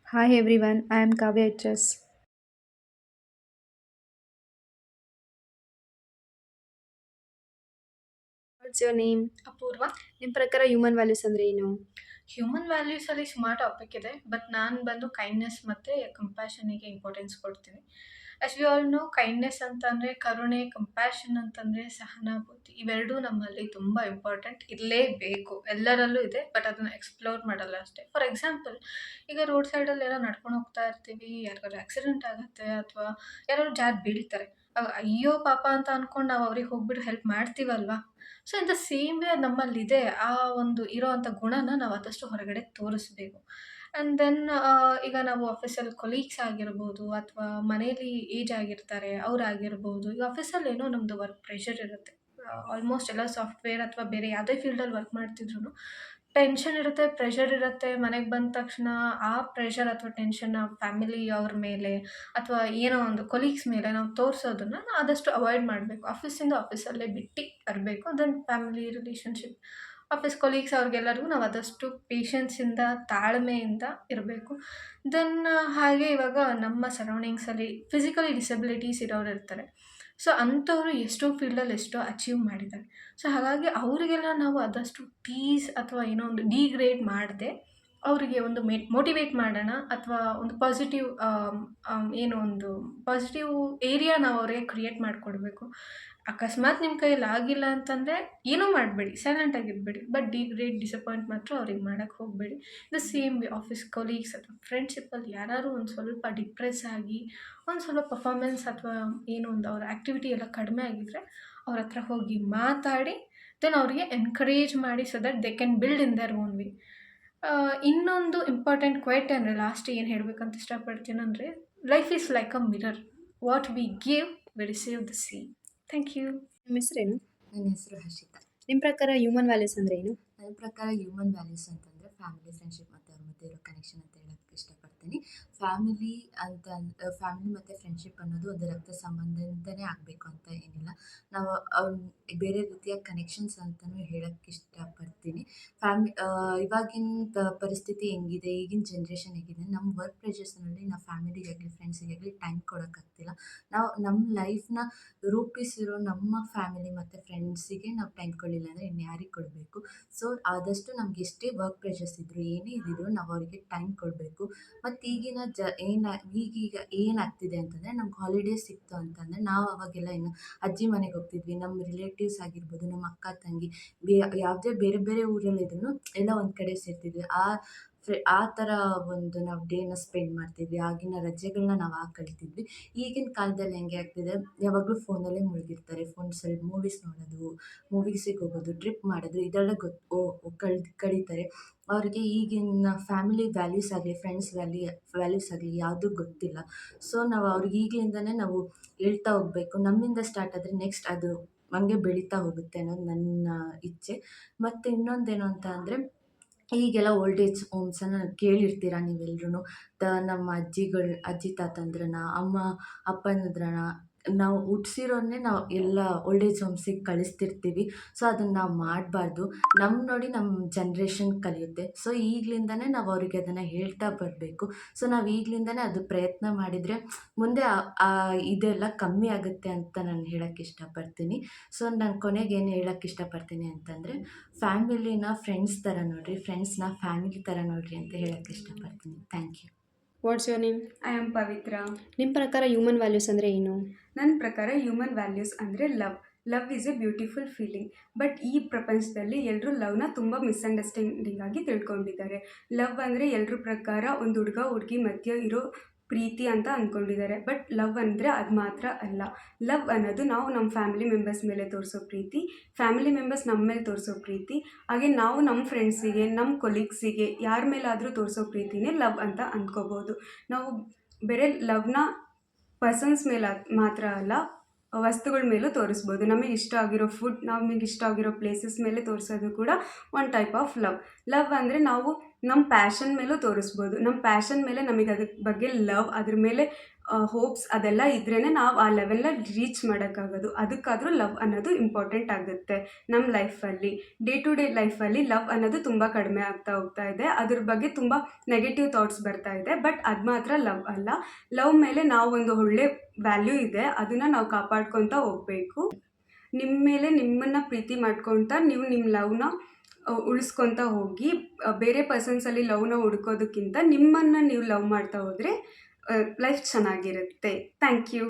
Hi everyone, I am Kavya HS. What's your name? ಅಪೂರ್ವ. ನಿಮ್ಮ ಪ್ರಕಾರ human values ಅಂದ್ರೆ ಏನು? ಹ್ಯೂಮನ್ ವ್ಯಾಲ್ಯೂಸಲ್ಲಿ ಸುಮಾರು ಟಾಪಿಕ್ ಇದೆ, ಬಟ್ ನಾನು ಬಂದು ಕೈಂಡ್ನೆಸ್ ಮತ್ತು ಕಂಪ್ಯಾಷನಿಗೆ ಇಂಪಾರ್ಟೆನ್ಸ್ ಕೊಡ್ತೀನಿ. As we all know, kindness ಅಂತಂದರೆ ಕರುಣೆ, ಕಂಪ್ಯಾಷನ್ ಅಂತಂದರೆ ಸಹನಾಭೂತಿ. ಇವೆರಡೂ ನಮ್ಮಲ್ಲಿ ತುಂಬ ಇಂಪಾರ್ಟೆಂಟ್, ಇರಲೇಬೇಕು. ಎಲ್ಲರಲ್ಲೂ ಇದೆ, ಬಟ್ ಅದನ್ನು ಎಕ್ಸ್ಪ್ಲೋರ್ ಮಾಡಲ್ಲ ಅಷ್ಟೇ. ಫಾರ್ ಎಕ್ಸಾಂಪಲ್, ಈಗ ರೋಡ್ ಸೈಡಲ್ಲೆಲ್ಲ ನಡ್ಕೊಂಡು ಹೋಗ್ತಾ ಇರ್ತೀವಿ, ಯಾರಿಗಾದ್ರು ಆಕ್ಸಿಡೆಂಟ್ ಆಗುತ್ತೆ ಅಥವಾ ಯಾರಾದ್ರು ಜಾರಿ ಬೀಳ್ತಾರೆ. ಅಯ್ಯೋ ಪಾಪ ಅಂತ ಅಂದ್ಕೊಂಡು ನಾವು ಅವ್ರಿಗೆ ಹೋಗ್ಬಿಟ್ಟು ಹೆಲ್ಪ್ ಮಾಡ್ತೀವಲ್ವಾ? So in the same way ಅದು ನಮ್ಮಲ್ಲಿದೆ. ಆ ಒಂದು ಇರೋವಂಥ ಗುಣನ ನಾವು ಆದಷ್ಟು ಹೊರಗಡೆ ತೋರಿಸ್ಬೇಕು. ಆ್ಯಂಡ್ ದೆನ್ ಈಗ ನಾವು ಆಫೀಸಲ್ಲಿ ಕೊಲೀಗ್ಸ್ ಆಗಿರ್ಬೋದು ಅಥವಾ ಮನೇಲಿ ಏಜ್ ಆಗಿರ್ತಾರೆ ಅವರಾಗಿರ್ಬೋದು. ಈಗ ಆಫೀಸಲ್ಲಿ ಏನೋ ನಮ್ಮದು ವರ್ಕ್ ಪ್ರೆಷರ್ ಇರುತ್ತೆ. ಆಲ್ಮೋಸ್ಟ್ ಎಲ್ಲ ಸಾಫ್ಟ್‌ವೇರ್ ಅಥವಾ ಬೇರೆ ಯಾವುದೇ ಫೀಲ್ಡಲ್ಲಿ ವರ್ಕ್ ಮಾಡ್ತಿದ್ರೂ ಟೆನ್ಷನ್ ಇರುತ್ತೆ, ಪ್ರೆಷರ್ ಇರುತ್ತೆ. ಮನೆಗೆ ಬಂದ ತಕ್ಷಣ ಆ ಪ್ರೆಷರ್ ಅಥವಾ ಟೆನ್ಷನ್‌ನ ಫ್ಯಾಮಿಲಿ ಅವ್ರ ಮೇಲೆ ಅಥವಾ ಏನೋ ಒಂದು ಕೊಲೀಗ್ಸ್ ಮೇಲೆ ನಾವು ತೋರಿಸೋದನ್ನ ಆದಷ್ಟು ಅವಾಯ್ಡ್ ಮಾಡಬೇಕು. ಆಫೀಸಿಂದ ಆಫೀಸಲ್ಲೇ ಬಿಟ್ಟು ಬರಬೇಕು. Then family relationship, office colleagues ಅವ್ರಿಗೆಲ್ಲರಿಗೂ ನಾವು ಆದಷ್ಟು ಪೇಷನ್ಸಿಂದ, ತಾಳ್ಮೆಯಿಂದ ಇರಬೇಕು. ದೆನ್ ಹಾಗೆ ಇವಾಗ ನಮ್ಮ ಸರೌಂಡಿಂಗ್ಸಲ್ಲಿ ಫಿಸಿಕಲಿ ಡಿಸೆಬಿಲಿಟೀಸ್ ಇರೋರು ಇರ್ತಾರೆ. ಸೊ ಅಂಥವ್ರು ಎಷ್ಟೋ ಫೀಲ್ಡಲ್ಲಿ ಎಷ್ಟೋ ಅಚೀವ್ ಮಾಡಿದ್ದಾರೆ. ಸೊ ಹಾಗಾಗಿ ಅವರಿಗೆಲ್ಲ ನಾವು ಆದಷ್ಟು ಟೀಸ್ ಅಥವಾ ಏನೋ ಒಂದು ಡಿಗ್ರೇಡ್ ಮಾಡದೆ ಅವರಿಗೆ ಒಂದು ಮೋಟಿವೇಟ್ ಮಾಡೋಣ ಅಥವಾ ಒಂದು ಪಾಸಿಟಿವ್ ಏನೋ ಒಂದು ಪಾಸಿಟಿವ್ ಏರಿಯಾ ನಾವು ಅವ್ರಿಗೆ ಕ್ರಿಯೇಟ್ ಮಾಡಿಕೊಡ್ಬೇಕು. ಅಕಸ್ಮಾತ್ ನಿಮ್ಮ ಕೈಯಲ್ಲಿ ಆಗಿಲ್ಲ ಅಂತಂದರೆ ಏನೂ ಮಾಡಬೇಡಿ, ಸೈಲೆಂಟ್ ಆಗಿರಬೇಡಿ. ಬಟ್ ಡಿಗ್ರೇಡ್, ಡಿಸಪಾಯಿಂಟ್ ಮಾತ್ರ ಅವ್ರಿಗೆ ಮಾಡಕ್ಕೆ ಹೋಗಬೇಡಿ. The same way office colleagues ಅಥವಾ ಫ್ರೆಂಡ್ಶಿಪ್ಪಲ್ಲಿ ಯಾರಾದ್ರು ಒಂದು ಸ್ವಲ್ಪ ಡಿಪ್ರೆಸ್ ಆಗಿ, ಒಂದು ಸ್ವಲ್ಪ ಪರ್ಫಾರ್ಮೆನ್ಸ್ ಅಥವಾ ಏನೋ ಒಂದು ಅವ್ರ ಆ್ಯಕ್ಟಿವಿಟಿ ಎಲ್ಲ ಕಡಿಮೆ ಆಗಿದ್ದರೆ ಅವ್ರ ಹತ್ರ ಹೋಗಿ ಮಾತಾಡಿ ದೆನ್ ಅವರಿಗೆ ಎನ್ಕರೇಜ್ ಮಾಡಿ so that they can build in their own way. ಇನ್ನೊಂದು ಇಂಪಾರ್ಟೆಂಟ್ ಕ್ವೈಟ್ ಅಂದರೆ ಲಾಸ್ಟ್ ಏನು ಹೇಳಬೇಕಂತ ಇಷ್ಟಪಡ್ತೀನಂದರೆ, life is like a mirror. What we give we receive the same. Thank you. ನಿಮ್ಮ ಹೆಸರೇನು? ನನ್ನ ಹೆಸರು ಹರ್ಷಿತಾ. ನಿಮ್ಮ ಪ್ರಕಾರ ಹ್ಯೂಮನ್ ವ್ಯಾಲ್ಯೂಸ್ ಅಂದ್ರೆ ಏನು? ನನ್ನ ಪ್ರಕಾರ ಹ್ಯೂಮನ್ ವ್ಯಾಲ್ಯೂಸ್ ಅಂತಂದರೆ ಫ್ಯಾಮಿಲಿ, ಫ್ರೆಂಡ್ಶಿಪ್ ಮತ್ತು ಅವ್ರ ಮಧ್ಯೆ ಇರೋ ಕನೆಕ್ಷನ್ ಅಂತ ಹೇಳೋಕ್ಕೆ ಇಷ್ಟಪಡ್ತೀನಿ. ಫ್ಯಾಮಿಲಿ ಫ್ಯಾಮಿಲಿ ಮತ್ತು ಫ್ರೆಂಡ್ಶಿಪ್ ಅನ್ನೋದು ಒಂದು ರಕ್ತ ಸಂಬಂಧದಿಂದನೇ ಆಗಬೇಕು ಅಂತ ಏನಿಲ್ಲ. ನಾವು ಬೇರೆ ರೀತಿಯ ಕನೆಕ್ಷನ್ಸ್ ಅಂತಲೂ ಹೇಳೋಕ್ಕೆ ಇಷ್ಟಪಡ್ತೀನಿ. ಇವಾಗಿನ ಪರಿಸ್ಥಿತಿ ಹೆಂಗಿದೆ, ಈಗಿನ ಜನ್ರೇಷನ್ ಹೇಗಿದೆ, ನಮ್ಮ ವರ್ಕ್ ಪ್ರೆಷರ್ಸ್ನಲ್ಲಿ ನಾವು ಫ್ಯಾಮಿಲಿಗಾಗಲಿ ಫ್ರೆಂಡ್ಸಿಗಾಗಲಿ ಟೈಮ್ ಕೊಡೋಕ್ಕಾಗ್ತಿಲ್ಲ. ನಾವು ನಮ್ಮ ಲೈಫ್ನ ರೂಪಿಸಿರೋ ನಮ್ಮ ಫ್ಯಾಮಿಲಿ ಮತ್ತು ಫ್ರೆಂಡ್ಸಿಗೆ ನಾವು ಟೈಮ್ ಕೊಡಲಿಲ್ಲ ಅಂದರೆ ಇನ್ಯಾರಿಗೆ ಕೊಡಬೇಕು? ಸೊ ಆದಷ್ಟು ನಮ್ಗೆ ಎಷ್ಟೇ ವರ್ಕ್ ಪ್ರೆಷರ್ಸ್ ಇದ್ದರೂ, ಏನೇ ಇದ್ದಿದ್ರು ನಾವು ಅವರಿಗೆ ಟೈಮ್ ಕೊಡಬೇಕು. ಮತ್ತು ಈಗಿನ ಈಗೀಗ ಏನಾಗ್ತಿದೆ ಅಂತಂದರೆ, ನಮ್ಗೆ ಹಾಲಿಡೇಸ್ ಸಿಕ್ತು ಅಂತಂದರೆ ನಾವು ಅವಾಗೆಲ್ಲ ಏನು ಅಜ್ಜಿ ಮನೆಗೆ ಹೋಗ್ತಿದ್ವಿ. ನಮ್ಮ ರಿಲೇಟಿವ್ಸ್ ಆಗಿರ್ಬೋದು, ನಮ್ಮ ಅಕ್ಕ ತಂಗಿ ಯಾವುದೇ ಬೇರೆ ಬೇರೆ ಊರಲ್ಲಿದ್ರೂ ಎಲ್ಲ ಒಂದು ಕಡೆ ಸೇರ್ತಿದ್ವಿ. ಆ ಥರ ಒಂದು ನಾವು ಡೇನ ಸ್ಪೆಂಡ್ ಮಾಡ್ತಿದ್ವಿ. ಆಗಿನ ರಜೆಗಳನ್ನ ನಾವು ಕಳಿತಿದ್ವಿ. ಈಗಿನ ಕಾಲದಲ್ಲಿ ಹೆಂಗೆ ಆಗ್ತಿದೆ, ಯಾವಾಗಲೂ ಫೋನಲ್ಲೇ ಮುಳುಗಿರ್ತಾರೆ. ಫೋನ್ಸಲ್ಲಿ ಮೂವೀಸ್ ನೋಡೋದು, ಮೂವೀಸಿಗೆ ಹೋಗೋದು, ಟ್ರಿಪ್ ಮಾಡೋದು ಇದೆಲ್ಲ ಕಳೀತಾರೆ. ಅವ್ರಿಗೆ ಈಗಿನ ಫ್ಯಾಮಿಲಿ ವ್ಯಾಲ್ಯೂಸ್ ಆಗಲಿ, ಫ್ರೆಂಡ್ಸ್ ವ್ಯಾಲ್ಯೂಸ್ ಆಗಲಿ ಯಾವುದೂ ಗೊತ್ತಿಲ್ಲ. ಸೊ ನಾವು ಅವ್ರಿಗೆ ಈಗಲಿಂದನೇ ನಾವು ಹೇಳ್ತಾ ಹೋಗಬೇಕು. ನಮ್ಮಿಂದ ಸ್ಟಾರ್ಟ್ ಆದರೆ ನೆಕ್ಸ್ಟ್ ಅದು ಹಂಗೆ ಬೆಳೀತಾ ಹೋಗುತ್ತೆ ಅನ್ನೋದು ನನ್ನ ಇಚ್ಛೆ. ಮತ್ತು ಇನ್ನೊಂದೇನು ಅಂತ ಅಂದರೆ, ಈಗೆಲ್ಲ ಓಲ್ಡ್ ಏಜ್ ಹೋಮ್ಸನ್ನು ಕೇಳಿರ್ತೀರ ನೀವೆಲ್ರೂ. ನಮ್ಮ ಅಜ್ಜಿ ತಾತಂದ್ರನ್ನ, ಅಪ್ಪನದ್ರನ್ನ ನಾವು ಹುಟ್ಸಿರೋನ್ನೇ ನಾವು ಎಲ್ಲ ಓಲ್ಡ್ ಏಜ್ ಹೋಮ್ಸಿಗೆ ಕಳಿಸ್ತಿರ್ತೀವಿ. ಸೊ ಅದನ್ನು ನಾವು ಮಾಡಬಾರ್ದು. ನೋಡಿ ನಮ್ಮ ಜನ್ರೇಷನ್ ಕಲಿಯುತ್ತೆ. ಸೊ ಈಗಲಿಂದನೇ ನಾವು ಅವ್ರಿಗೆ ಅದನ್ನು ಹೇಳ್ತಾ ಬರಬೇಕು. ಸೊ ನಾವು ಈಗಲಿಂದನೇ ಅದು ಪ್ರಯತ್ನ ಮಾಡಿದರೆ ಮುಂದೆ ಇದೆಲ್ಲ ಕಮ್ಮಿ ಆಗುತ್ತೆ ಅಂತ ನಾನು ಹೇಳೋಕ್ಕೆ ಇಷ್ಟಪಡ್ತೀನಿ. ಸೊ ನಾನು ಕೊನೆಗೆ ಏನು ಹೇಳೋಕ್ಕೆ ಇಷ್ಟಪಡ್ತೀನಿ ಅಂತಂದರೆ, ಫ್ಯಾಮಿಲಿನ ಫ್ರೆಂಡ್ಸ್ ಥರ ನೋಡಿರಿ, ಫ್ರೆಂಡ್ಸ್ನ ಫ್ಯಾಮಿಲಿ ಥರ ನೋಡಿರಿ ಅಂತ ಹೇಳೋಕ್ಕೆ ಇಷ್ಟಪಡ್ತೀನಿ. Thank you. What's your name? I am Pavithra. ನಿಮ್ಮ ಪ್ರಕಾರ ಹ್ಯೂಮನ್ ವ್ಯಾಲ್ಯೂಸ್ ಅಂದ್ರೆ ಏನು? ನನ್ನ ಪ್ರಕಾರ ಹ್ಯೂಮನ್ ವ್ಯಾಲ್ಯೂಸ್ ಅಂದರೆ love. Love is a beautiful feeling. But ಈ ಪ್ರಪಂಚದಲ್ಲಿ ಎಲ್ಲರೂ ಲವ್ನ ತುಂಬ ಮಿಸ್ಅಂಡರ್ಸ್ಟ್ಯಾಂಡಿಂಗ್ ಆಗಿ ತಿಳ್ಕೊಂಡಿದ್ದಾರೆ. ಲವ್ ಅಂದರೆ ಎಲ್ಲರ ಪ್ರಕಾರ ಒಂದು ಹುಡುಗ ಹುಡುಗಿ ಮಧ್ಯೆ ಇರೋ ಪ್ರೀತಿ ಅಂತ ಅಂದ್ಕೊಂಡಿದ್ದಾರೆ. ಬಟ್ ಲವ್ ಅಂದರೆ ಅದು ಮಾತ್ರ ಅಲ್ಲ. ಲವ್ ಅನ್ನೋದು ನಾವು ನಮ್ಮ ಫ್ಯಾಮಿಲಿ ಮೆಂಬರ್ಸ್ ಮೇಲೆ ತೋರಿಸೋ ಪ್ರೀತಿ, ಫ್ಯಾಮಿಲಿ ಮೆಂಬರ್ಸ್ ನಮ್ಮ ಮೇಲೆ ತೋರಿಸೋ ಪ್ರೀತಿ, ಹಾಗೆ ನಾವು ನಮ್ಮ ಫ್ರೆಂಡ್ಸಿಗೆ, ನಮ್ಮ ಕೊಲೀಗ್ಸಿಗೆ ಯಾರ ಮೇಲಾದರೂ ತೋರಿಸೋ ಪ್ರೀತಿನೇ ಲವ್ ಅಂತ ಅಂದ್ಕೋಬೋದು. ನಾವು ಬೇರೆ ಲವ್ನ ಪರ್ಸನ್ಸ್ ಮೇಲೆ ಮಾತ್ರ ಅಲ್ಲ, ವಸ್ತುಗಳ ಮೇಲೂ ತೋರಿಸ್ಬೋದು. ನಮಗೆ ಇಷ್ಟ ಆಗಿರೋ ಫುಡ್, ನಮಗೆ ಇಷ್ಟ ಆಗಿರೋ ಪ್ಲೇಸಸ್ ಮೇಲೆ ತೋರಿಸೋದು ಕೂಡ ಒಂದು ಟೈಪ್ ಆಫ್ ಲವ್. ಲವ್ ಅಂದರೆ ನಾವು ನಮ್ಮ ಪ್ಯಾಷನ್ ಮೇಲೂ ತೋರಿಸ್ಬೋದು. ನಮ್ಮ ಪ್ಯಾಷನ್ ಮೇಲೆ ನಮಗೆ ಅದ್ರ ಬಗ್ಗೆ ಲವ್, ಅದ್ರ ಮೇಲೆ ಹೋಪ್ಸ್ ಅದೆಲ್ಲ ಇದ್ರೇ ನಾವು ಆ ಲೆವೆಲ್ನ ರೀಚ್ ಮಾಡೋಕ್ಕಾಗೋದು. ಅದಕ್ಕಾದರೂ ಲವ್ ಅನ್ನೋದು ಇಂಪಾರ್ಟೆಂಟ್ ಆಗುತ್ತೆ ನಮ್ಮ ಲೈಫಲ್ಲಿ. ಡೇ ಟು ಡೇ ಲೈಫಲ್ಲಿ ಲವ್ ಅನ್ನೋದು ತುಂಬ ಕಡಿಮೆ ಆಗ್ತಾ ಹೋಗ್ತಾ ಇದೆ. ಅದ್ರ ಬಗ್ಗೆ ತುಂಬ ನೆಗೆಟಿವ್ ಥಾಟ್ಸ್ ಬರ್ತಾ ಇದೆ. ಬಟ್ ಅದು ಮಾತ್ರ ಲವ್ ಅಲ್ಲ. ಲವ್ ಮೇಲೆ ನಾವು ಒಂದು ಒಳ್ಳೆ ವ್ಯಾಲ್ಯೂ ಇದೆ, ಅದನ್ನು ನಾವು ಕಾಪಾಡ್ಕೊತಾ ಹೋಗಬೇಕು. ನಿಮ್ಮ ಮೇಲೆ ನಿಮ್ಮನ್ನು ಪ್ರೀತಿ ಮಾಡ್ಕೊತ ನೀವು ನಿಮ್ಮ ಲವ್ನ ಉಳಿಸ್ಕೊತಾ ಹೋಗಿ, ಬೇರೆ ಪರ್ಸನ್ಸಲ್ಲಿ ಲವ್ನ ಹುಡ್ಕೋದಕ್ಕಿಂತ ನಿಮ್ಮನ್ನು ನೀವು ಲವ್ ಮಾಡ್ತಾ ಹೋದರೆ ಲೈಫ್ ಚೆನ್ನಾಗಿರುತ್ತೆ. Thank you.